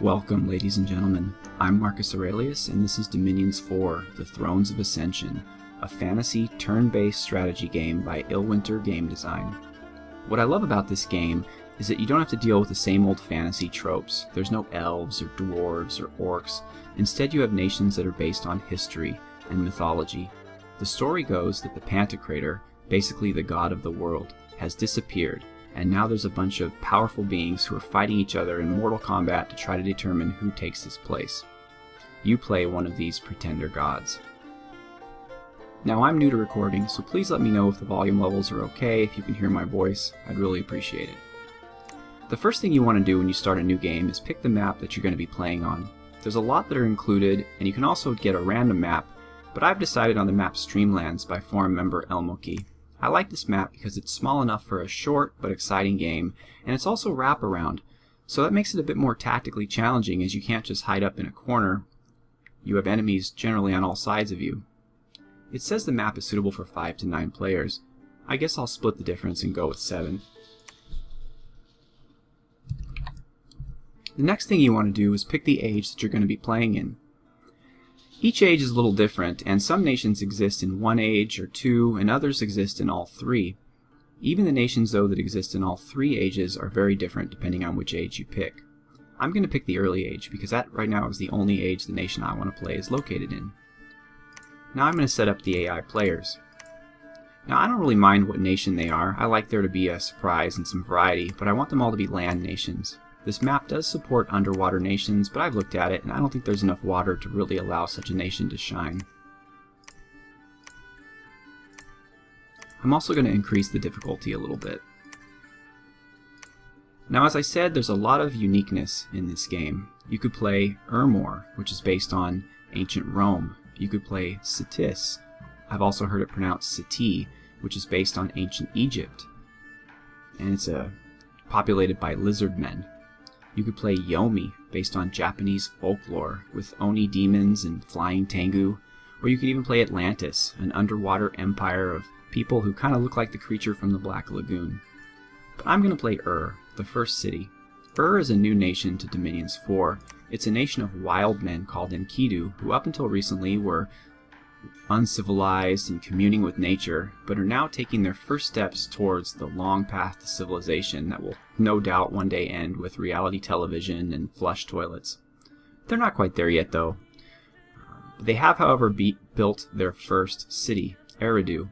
Welcome, ladies and gentlemen. I'm Marcus Aurelius, and this is Dominions 4, The Thrones of Ascension, a fantasy turn-based strategy game by Illwinter Game Design. What I love about this game is that you don't have to deal with the same old fantasy tropes. There's no elves or dwarves or orcs. Instead, you have nations that are based on history and mythology. The story goes that the Pantocrator, basically the god of the world, has disappeared, and now there's a bunch of powerful beings who are fighting each other in mortal combat to try to determine who takes his place. You play one of these pretender gods. Now, I'm new to recording, so please let me know if the volume levels are okay, if you can hear my voice. I'd really appreciate it. The first thing you want to do when you start a new game is pick the map that you're going to be playing on. There's a lot that are included, and you can also get a random map, but I've decided on the map Streamlands by forum member Elmoki. I like this map because it's small enough for a short but exciting game, and it's also wraparound, so that makes it a bit more tactically challenging as you can't just hide up in a corner. You have enemies generally on all sides of you. It says the map is suitable for 5 to 9 players. I guess I'll split the difference and go with 7. The next thing you want to do is pick the age that you're going to be playing in. Each age is a little different, and some nations exist in one age or two, and others exist in all 3. Even the nations, though, that exist in all 3 ages are very different depending on which age you pick. I'm going to pick the early age, because that right now is the only age the nation I want to play is located in. Now I'm going to set up the AI players. Now I don't really mind what nation they are. I like there to be a surprise and some variety, but I want them all to be land nations. This map does support underwater nations, but I've looked at it and I don't think there's enough water to really allow such a nation to shine. I'm also going to increase the difficulty a little bit. Now, as I said, there's a lot of uniqueness in this game. You could play Ermor, which is based on ancient Rome. You could play Cetis. I've also heard it pronounced Seti, which is based on ancient Egypt. And it's populated by lizard men. You could play Yomi, based on Japanese folklore, with Oni demons and flying Tengu. Or you could even play Atlantis, an underwater empire of people who kind of look like the creature from the Black Lagoon. But I'm going to play the first city. Is a new nation to Dominions 4. It's a nation of wild men called Enkidu, who up until recently were uncivilized and communing with nature, but are now taking their first steps towards the long path to civilization that will no doubt one day end with reality television and flush toilets. They're not quite there yet, though. They have, however, built their first city, Eridu.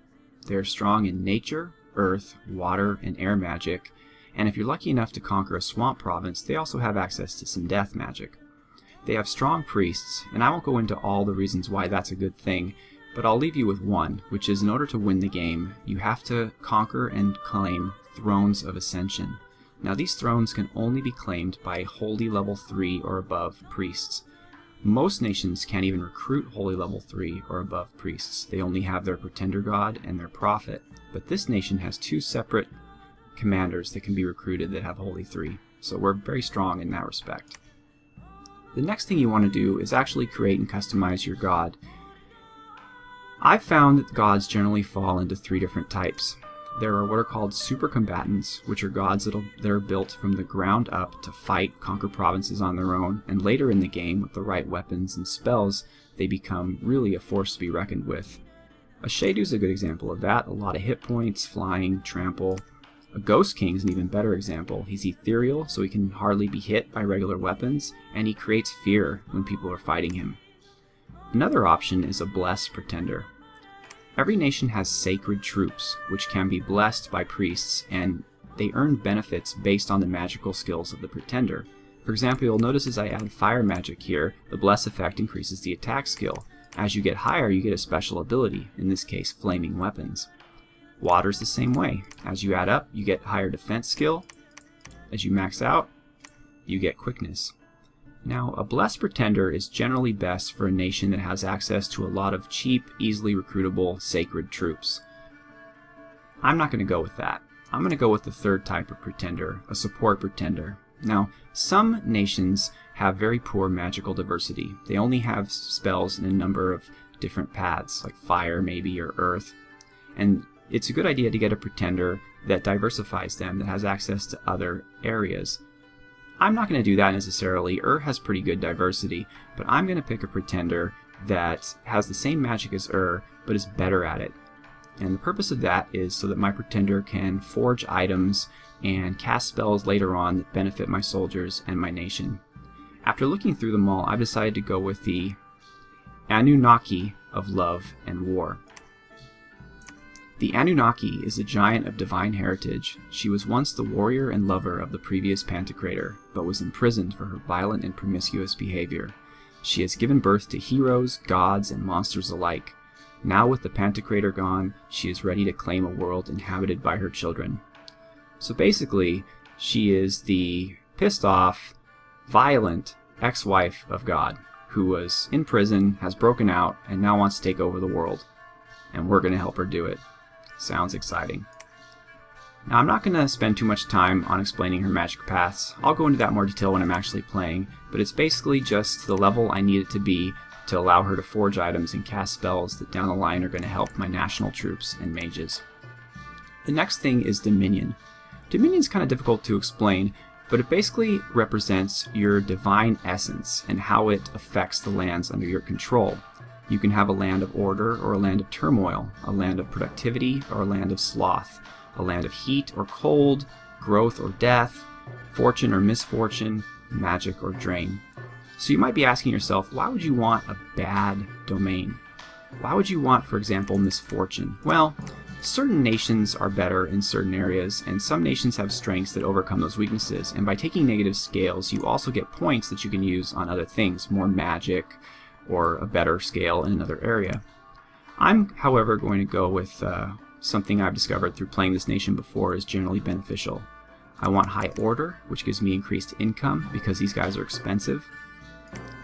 They are strong in nature, earth, water, and air magic, and if you're lucky enough to conquer a swamp province, they also have access to some death magic. They have strong priests, and I won't go into all the reasons why that's a good thing, but I'll leave you with one, which is in order to win the game, you have to conquer and claim Thrones of Ascension. Now, these thrones can only be claimed by holy level 3 or above priests. Most nations can't even recruit holy level 3 or above priests. They only have their pretender god and their prophet. But this nation has 2 separate commanders that can be recruited that have holy 3. So we're very strong in that respect. The next thing you want to do is actually create and customize your god. I've found that gods generally fall into 3 different types. There are what are called super combatants, which are gods that are built from the ground up to fight, conquer provinces on their own, and later in the game, with the right weapons and spells, they become really a force to be reckoned with. A Shadu's a good example of that. A lot of hit points, flying, trample. A Ghost King is an even better example. He's ethereal, so he can hardly be hit by regular weapons, and he creates fear when people are fighting him. Another option is a Blessed Pretender. Every nation has sacred troops, which can be blessed by priests, and they earn benefits based on the magical skills of the pretender. For example, you'll notice as I add fire magic here, the Bless effect increases the attack skill. As you get higher, you get a special ability, in this case, flaming weapons. Water's the same way. As you add up, you get higher defense skill. As you max out, you get quickness. Now, a Blessed Pretender is generally best for a nation that has access to a lot of cheap, easily recruitable, sacred troops. I'm not going to go with that. I'm going to go with the third type of pretender, a support pretender. Now, some nations have very poor magical diversity. They only have spells in a number of different paths, like fire maybe, or earth. And it's a good idea to get a pretender that diversifies them, that has access to other areas. I'm not going to do that necessarily. Has pretty good diversity, but I'm going to pick a pretender that has the same magic as but is better at it. And the purpose of that is so that my pretender can forge items and cast spells later on that benefit my soldiers and my nation. After looking through them all, I've decided to go with the Anunnaki of Love and War. The Anunnaki is a giant of divine heritage. She was once the warrior and lover of the previous Pantocrator, but was imprisoned for her violent and promiscuous behavior. She has given birth to heroes, gods, and monsters alike. Now with the Pantocrator gone, she is ready to claim a world inhabited by her children. So basically, she is the pissed off, violent ex-wife of God, who was in prison, has broken out, and now wants to take over the world. And we're going to help her do it. Sounds exciting. Now, I'm not going to spend too much time on explaining her magic paths. I'll go into that more detail when I'm actually playing, but it's basically just the level I need it to be to allow her to forge items and cast spells that down the line are going to help my national troops and mages. The next thing is Dominion. Dominion is kind of difficult to explain, but it basically represents your divine essence and how it affects the lands under your control. You can have a land of order or a land of turmoil, a land of productivity or a land of sloth, a land of heat or cold, growth or death, fortune or misfortune, magic or drain. So you might be asking yourself, why would you want a bad domain? Why would you want, for example, misfortune? Well, certain nations are better in certain areas, and some nations have strengths that overcome those weaknesses, and by taking negative scales, you also get points that you can use on other things, more magic, or a better scale in another area. I'm, however, going to go with something I've discovered through playing this nation before is generally beneficial. I want high order, which gives me increased income because these guys are expensive.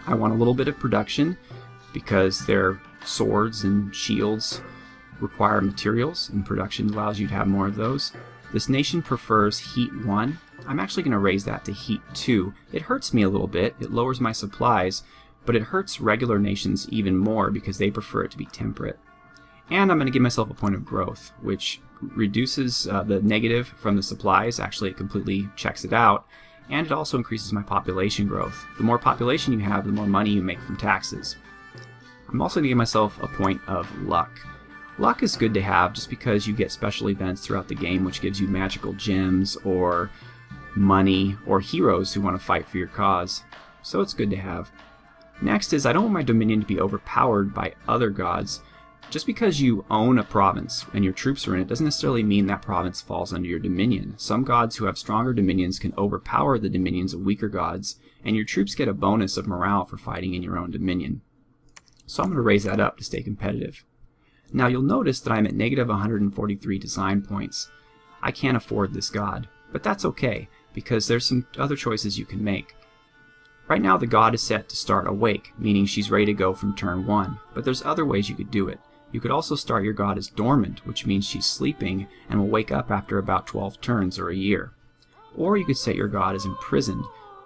I want a little bit of production because their swords and shields require materials, and production allows you to have more of those. This nation prefers Heat 1. I'm actually going to raise that to Heat 2. It hurts me a little bit, it lowers my supplies, but it hurts regular nations even more because they prefer it to be temperate. And I'm going to give myself a point of growth, which reduces the negative from the supplies. Actually, it completely checks it out, and it also increases my population growth. The more population you have, the more money you make from taxes. I'm also going to give myself a point of luck. Luck is good to have just because you get special events throughout the game which gives you magical gems or money or heroes who want to fight for your cause. So it's good to have. Next is I don't want my dominion to be overpowered by other gods. Just because you own a province and your troops are in it doesn't necessarily mean that province falls under your dominion. Some gods who have stronger dominions can overpower the dominions of weaker gods, and your troops get a bonus of morale for fighting in your own dominion. So I'm going to raise that up to stay competitive. Now you'll notice that I'm at negative 143 design points. I can't afford this god, but that's okay, because there's some other choices you can make. Right now the god is set to start awake, meaning she's ready to go from turn 1, but there's other ways you could do it. You could also start your god as dormant, which means she's sleeping and will wake up after about 12 turns or a year. Or you could set your god as imprisoned,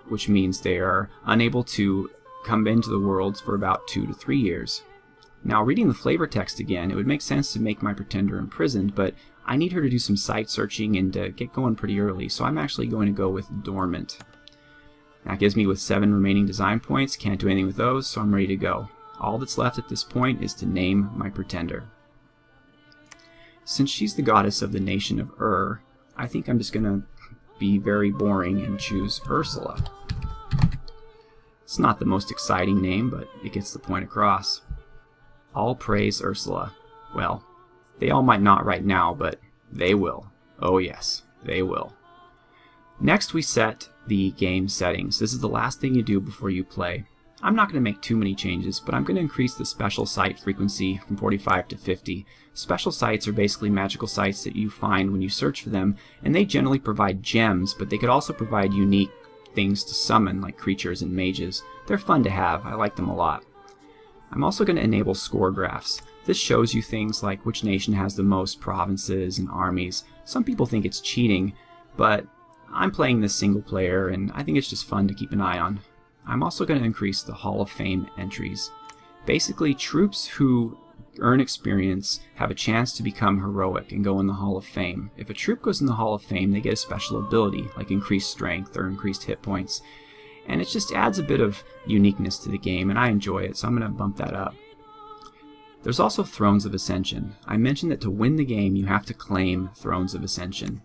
which means they are unable to come into the world for about 2 to 3 years. Now, reading the flavor text again, it would make sense to make my pretender imprisoned, but I need her to do some site searching and get going pretty early, so I'm actually going to go with dormant. That gives me with 7 remaining design points. Can't do anything with those, so I'm ready to go. All that's left at this point is to name my pretender. Since she's the goddess of the nation of I think I'm just going to be very boring and choose Ursula. It's not the most exciting name, but it gets the point across. All praise Ursula. Well, they all might not right now, but they will. Oh yes, they will. Next we set the game settings. This is the last thing you do before you play. I'm not going to make too many changes, but I'm going to increase the special site frequency from 45 to 50. Special sites are basically magical sites that you find when you search for them, and they generally provide gems, but they could also provide unique things to summon, like creatures and mages. They're fun to have. I like them a lot. I'm also going to enable score graphs. This shows you things like which nation has the most provinces and armies. Some people think it's cheating, but I'm playing this single player, and I think it's just fun to keep an eye on. I'm also going to increase the Hall of Fame entries. Basically, troops who earn experience, have a chance to become heroic and go in the Hall of Fame. If a troop goes in the Hall of Fame, they get a special ability, like increased strength or increased hit points. And it just adds a bit of uniqueness to the game, and I enjoy it, so I'm going to bump that up. There's also Thrones of Ascension. I mentioned that to win the game, you have to claim Thrones of Ascension.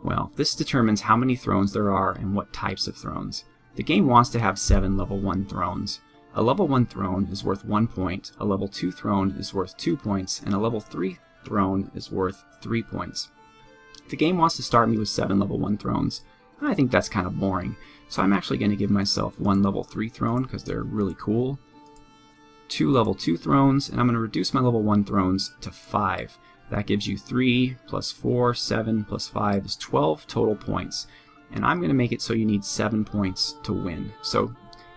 Well, this determines how many thrones there are and what types of thrones. The game wants to have 7 level 1 thrones. A level 1 throne is worth 1 point, a level 2 throne is worth 2 points, and a level 3 throne is worth 3 points. The game wants to start me with 7 level 1 thrones. I think that's kind of boring, so I'm actually going to give myself 1 level 3 throne because they're really cool, 2 level 2 thrones, and I'm going to reduce my level 1 thrones to 5. That gives you 3 plus 4, 7 plus 5 is 12 total points. And I'm going to make it so you need 7 points to win. So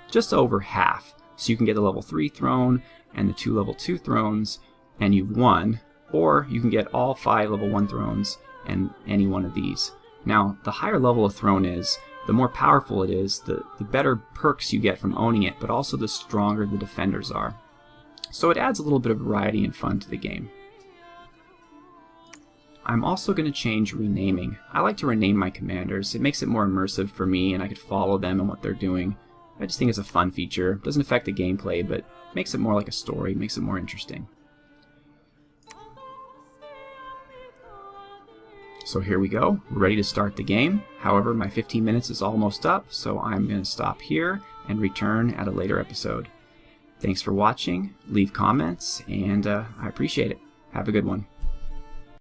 just over half. So you can get the level 3 throne and the 2 level 2 thrones and you've won. Or you can get all 5 level 1 thrones and any one of these. Now, the higher level a throne is, the more powerful it is, the better perks you get from owning it, but also the stronger the defenders are. So it adds a little bit of variety and fun to the game. I'm also going to change renaming. I like to rename my commanders. It makes it more immersive for me and I could follow them and what they're doing. I just think it's a fun feature. It doesn't affect the gameplay, but makes it more like a story, makes it more interesting. So here we go. We're ready to start the game. However, my 15 minutes is almost up, so I'm going to stop here and return at a later episode. Thanks for watching. Leave comments, and I appreciate it. Have a good one.